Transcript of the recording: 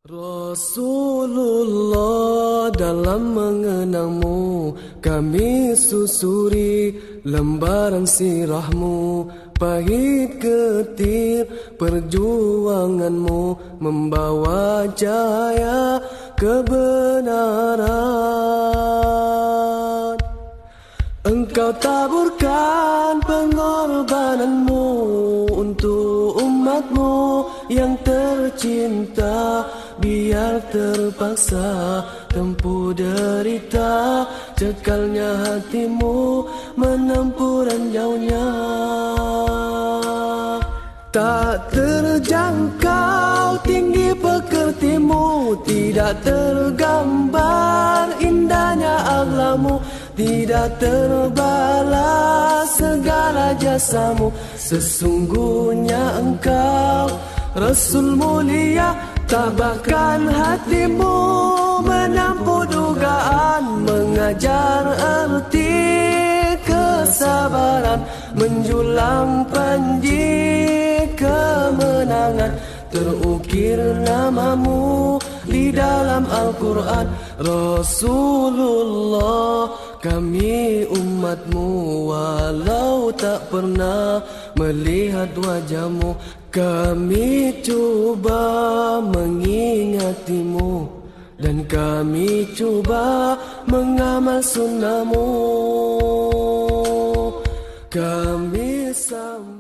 Rasulullah, dalam mengenangmu kami susuri lembaran sirahmu. Pahit getir perjuanganmu membawa cahaya kebenaran. Engkau taburkan pengorbananmu untuk umatmu yang tercinta. Biar terpaksa tempuh derita, cekalnya hatimu menempuh ranjaunya. Tak terjangkau tinggi pekertimu, tidak tergambar indahnya akhlakmu, tidak terbalas segala jasamu. Sesungguhnya engkau Rasul mulia, tabahkan hatimu menampung dugaan, mengajar arti kesabaran, menjulang panji kemenangan. Terukir namamu di dalam Al-Quran. Rasulullah, kami umatmu, walau tak pernah melihat wajahmu, kami coba mengingatimu, dan kami coba mengamal sunnahmu. Kami sama